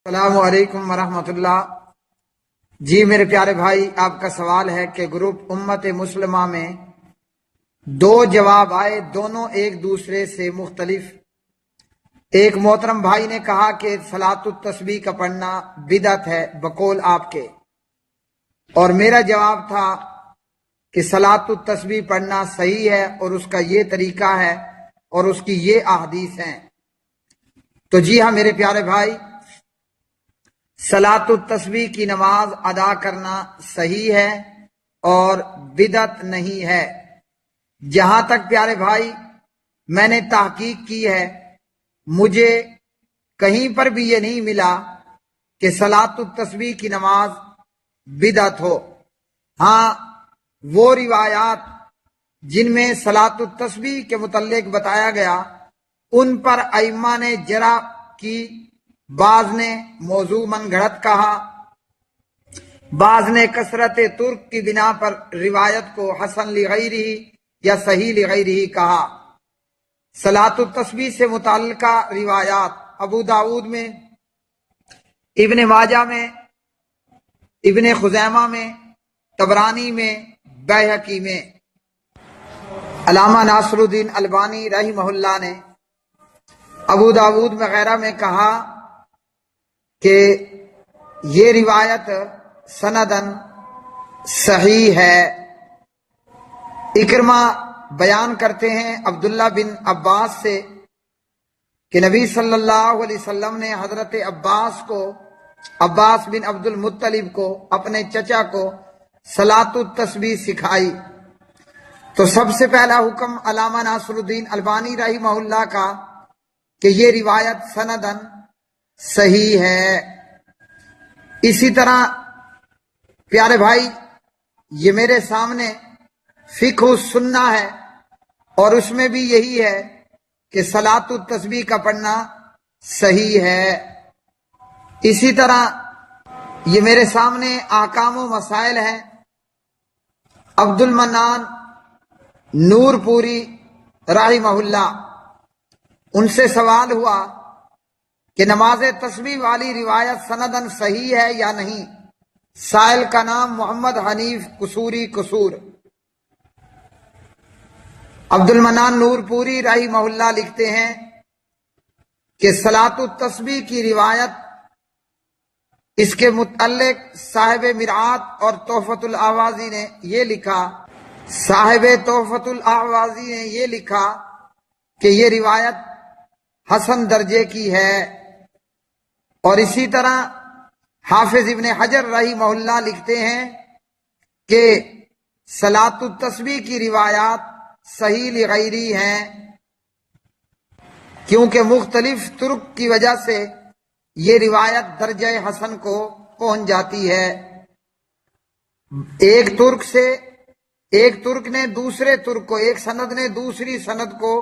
السلام علیکم ورحمۃ اللہ۔ جی میرے پیارے بھائی، آپ کا سوال ہے کہ گروپ امت مسلمہ میں دو جواب آئے، دونوں ایک دوسرے سے مختلف۔ ایک محترم بھائی نے کہا کہ صلاۃ التسبیح کا پڑھنا بدعت ہے بقول آپ کے، اور میرا جواب تھا کہ صلاۃ التسبیح پڑھنا صحیح ہے اور اس کا یہ طریقہ ہے اور اس کی یہ احادیث ہیں۔ تو جی ہاں میرے پیارے بھائی، صلاۃ التسبیح کی نماز ادا کرنا صحیح ہے اور بدعت نہیں ہے۔ جہاں تک پیارے بھائی میں نے تحقیق کی ہے، مجھے کہیں پر بھی یہ نہیں ملا کہ صلاۃ التسبیح کی نماز بدعت ہو۔ ہاں، وہ روایات جن میں صلاۃ التسبیح کے متعلق بتایا گیا ان پر ائمہ نے جرح کی، بعض نے موضوع من گھڑت کہا، بعض نے کثرت ترک کی بنا پر روایت کو حسن لغیرہ یا صحیح لغیرہ کہا۔ صلاۃ التسبیح سے متعلقہ روایات ابو داود میں، ابن ماجہ میں، ابن خزیمہ میں، طبرانی میں، بیہقی میں۔ علامہ ناصر الدین البانی رحمہ اللہ نے ابو داود وغیرہ میں کہا کہ یہ روایت سندن صحیح ہے۔ اکرمہ بیان کرتے ہیں عبداللہ بن عباس سے کہ نبی صلی اللہ علیہ وسلم نے حضرت عباس بن عبد المطلب کو، اپنے چچا کو صلاۃ التسبیح سکھائی۔ تو سب سے پہلا حکم علامہ ناصر الدین البانی رحمہ اللہ کا کہ یہ روایت سندن صحیح ہے۔ اسی طرح پیارے بھائی، یہ میرے سامنے فقہ السنہ ہے اور اس میں بھی یہی ہے کہ صلاۃ التسبیح کا پڑھنا صحیح ہے۔ اسی طرح یہ میرے سامنے احکام و مسائل ہیں۔ عبد المنان نور پوری رحمہ اللہ، ان سے سوال ہوا کہ نماز تسبیح والی روایت سندن صحیح ہے یا نہیں۔ سائل کا نام محمد حنیف قصوری قصور۔ عبد المنان نور پوری رحمہ اللہ لکھتے ہیں کہ صلاۃ التسبیح کی روایت، اس کے متعلق صاحب مرآت اور تحفۃ الاحوازی نے یہ لکھا، صاحب تحفۃ الاحوازی نے یہ لکھا کہ یہ روایت حسن درجے کی ہے۔ اور اسی طرح حافظ ابن حجر رحمہ اللہ لکھتے ہیں کہ صلاۃ التسبیح کی روایات صحیح لغیری ہیں، کیونکہ مختلف طرق کی وجہ سے یہ روایت درجہ حسن کو پہنچ جاتی ہے۔ ایک ترک نے دوسرے ترک کو، ایک سند نے دوسری سند کو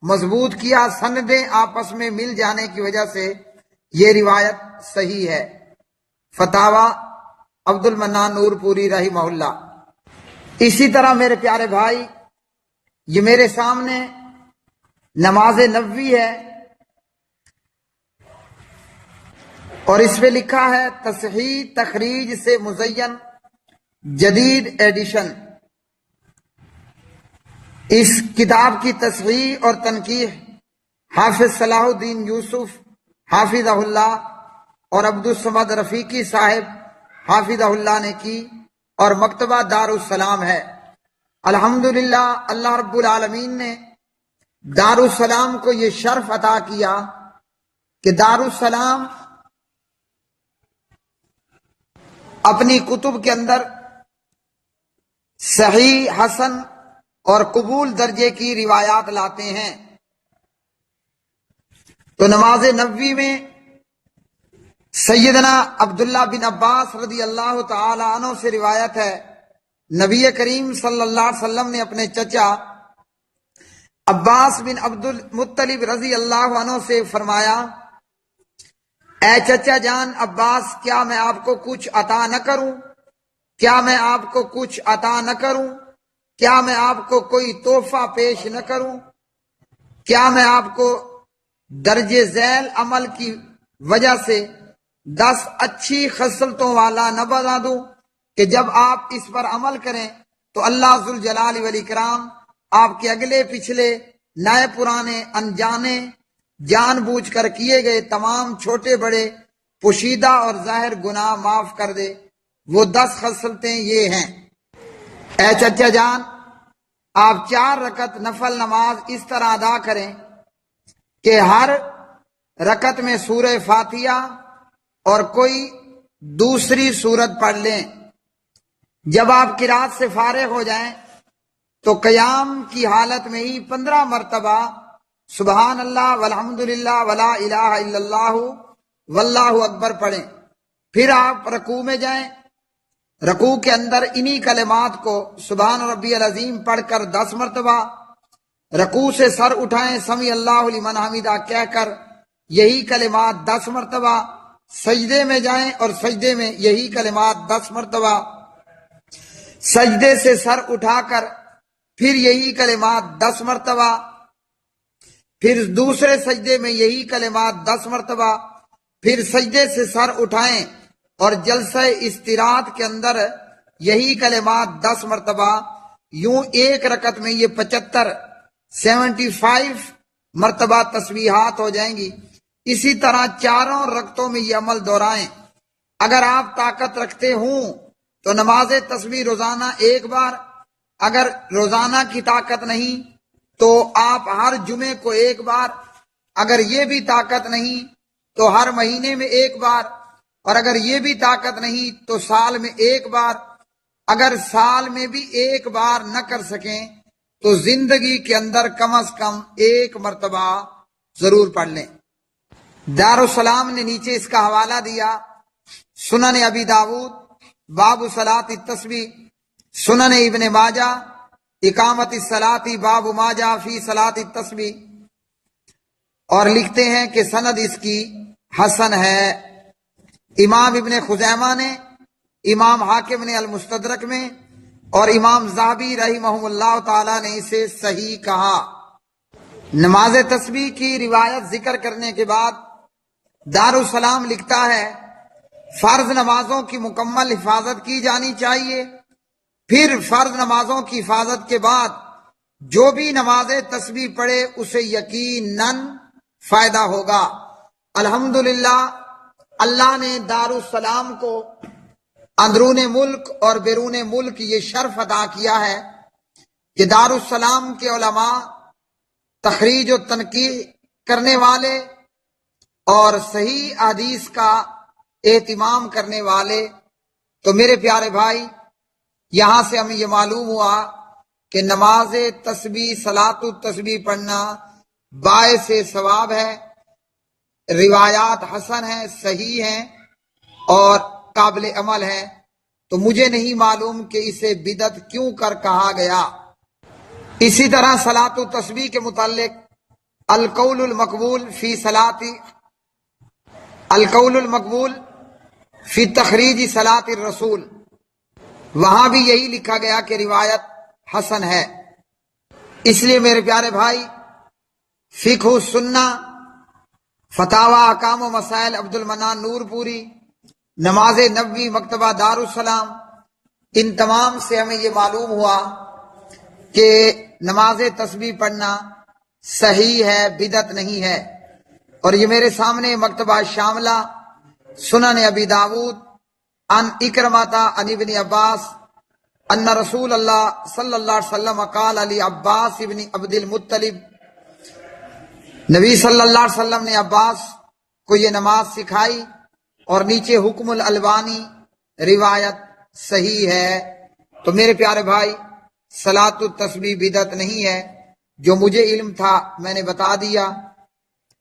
مضبوط کیا، سندیں آپس میں مل جانے کی وجہ سے یہ روایت صحیح ہے۔ فتاوی عبد المنان نور پوری رحمہ اللہ۔ اسی طرح میرے پیارے بھائی، یہ میرے سامنے نماز نبوی ہے اور اس پہ لکھا ہے تصحیح تخریج سے مزین جدید ایڈیشن۔ اس کتاب کی تصحیح اور تنقیح حافظ صلاح الدین یوسف حافظہ اللہ اور عبد الصمد رفیقی صاحب حافظہ اللہ نے کی اور مکتبہ دار السلام ہے۔ الحمدللہ اللہ رب العالمین نے دار السلام کو یہ شرف عطا کیا کہ دار السلام اپنی کتب کے اندر صحیح، حسن اور قبول درجے کی روایات لاتے ہیں۔ تو نماز نبوی میں سیدنا عبداللہ بن عباس رضی اللہ تعالی عنہ سے روایت ہے، نبی کریم صلی اللہ علیہ وسلم نے اپنے چچا عباس بن عبد المطلب رضی اللہ عنہ سے فرمایا، اے چچا جان عباس، کیا میں آپ کو کچھ عطا نہ کروں؟ کیا میں آپ کو کچھ عطا نہ کروں؟ کیا میں آپ کو کوئی تحفہ پیش نہ کروں؟ کیا میں آپ کو درج ذیل عمل کی وجہ سے 10 اچھی خصلتوں والا نہ بتا دوں کہ جب آپ اس پر عمل کریں تو اللہ ذوالجلال والاکرام آپ کے اگلے پچھلے نئے پرانے انجانے جان بوجھ کر کیے گئے تمام چھوٹے بڑے پوشیدہ اور ظاہر گناہ معاف کر دے؟ وہ 10 خصلتیں یہ ہیں۔ اے چچا جان، آپ 4 رکعت نفل نماز اس طرح ادا کریں کہ ہر رکعت میں سورہ فاتحہ اور کوئی دوسری سورت پڑھ لیں۔ جب آپ قرات سے فارغ ہو جائیں تو قیام کی حالت میں ہی 15 مرتبہ سبحان اللہ والحمد للہ ولا الہ الا اللہ واللہ اکبر پڑھیں۔ پھر آپ رکوع میں جائیں، رکوع کے اندر انہی کلمات کو سبحان ربی العظیم پڑھ کر 10 مرتبہ رکوع سے سر اٹھائیں، سمیع اللہ لمن حمیدہ کہہ کر یہی کلمات 10 مرتبہ، سجدے میں جائیں اور سجدے میں یہی کلمات 10 مرتبہ، سجدے سے سر اٹھا کر پھر یہی کلمات 10 مرتبہ، پھر دوسرے سجدے میں یہی کلمات 10 مرتبہ، پھر سجدے سے سر اٹھائیں اور جلسہ استراحت کے اندر یہی کلمات 10 مرتبہ، یوں ایک رکعت میں یہ 75 مرتبہ تسبیحات ہو جائیں گی۔ اسی طرح 4 رکعتوں میں یہ عمل دہرائیں۔ اگر آپ طاقت رکھتے ہوں تو نماز تسبیح روزانہ 1 بار، اگر روزانہ کی طاقت نہیں تو آپ ہر جمعے کو 1 بار، اگر یہ بھی طاقت نہیں تو ہر مہینے میں 1 بار، اور اگر یہ بھی طاقت نہیں تو سال میں 1 بار۔ اگر سال میں بھی 1 بار نہ کر سکیں تو زندگی کے اندر کم از کم 1 مرتبہ ضرور پڑھ لیں۔ دارالسلام نے نیچے اس کا حوالہ دیا، سنن ابی داود باب صلاة التسبیح، سنن ابن ماجہ اقامت الصلاة باب ما جاء فی صلاة التسبیح، اور لکھتے ہیں کہ سند اس کی حسن ہے۔ امام ابن خزیمہ نے، امام حاکم نے المستدرک میں، اور امام ذہبی رحمہ اللہ تعالی نے اسے صحیح کہا۔ نماز تسبیح کی روایت ذکر کرنے کے بعد دارالسلام لکھتا ہے فرض نمازوں کی مکمل حفاظت کی جانی چاہیے، پھر فرض نمازوں کی حفاظت کے بعد جو بھی نماز تسبیح پڑھے اسے یقیناً فائدہ ہوگا۔ الحمدللہ اللہ نے دارالسلام کو اندرون ملک اور بیرون ملک یہ شرف عطا کیا ہے کہ دارالسلام کے علماء، تخریج و تنقیح کرنے والے اور صحیح حدیث کا اہتمام کرنے والے، تو میرے پیارے بھائی یہاں سے ہمیں یہ معلوم ہوا کہ نماز تسبیح صلاۃ التسبیح پڑھنا باعث ثواب ہے، روایات حسن ہیں، صحیح ہیں اور قابل عمل ہیں، تو مجھے نہیں معلوم کہ اسے بدعت کیوں کر کہا گیا۔ اسی طرح صلاۃ التسبیح کے متعلق القول المقبول فی تخریج صلاۃ الرسول، وہاں بھی یہی لکھا گیا کہ روایت حسن ہے۔ اس لیے میرے پیارے بھائی فقہ السنہ، فتاوی احکام و مسائل عبد المنان نور پوری، نماز نبوی مکتبہ دارالسلام، ان تمام سے ہمیں یہ معلوم ہوا کہ نماز تسبیح پڑھنا صحیح ہے، بدعت نہیں ہے۔ اور یہ میرے سامنے مکتبہ شاملہ سنن ابی داود ان اکرمۃ ان ابن عباس ان رسول اللہ صلی اللہ علیہ وسلم قال علی عباس ابن عبد المطلب، نبی صلی اللہ علیہ وسلم نے عباس کو یہ نماز سکھائی، اور نیچے حکم الالبانی روایت صحیح ہے۔ تو میرے پیارے بھائی صلاۃ التسبیح بدعت نہیں ہے، جو مجھے علم تھا میں نے بتا دیا۔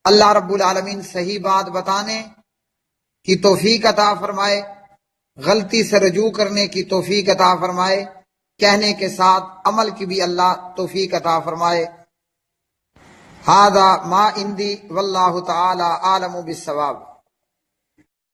اللہ رب العالمین صحیح بات بتانے کی توفیق عطا فرمائے، غلطی سے رجوع کرنے کی توفیق عطا فرمائے، کہنے کے ساتھ عمل کی بھی اللہ توفیق عطا فرمائے۔ ھذا ما عندی واللہ تعالی عالم بالصواب۔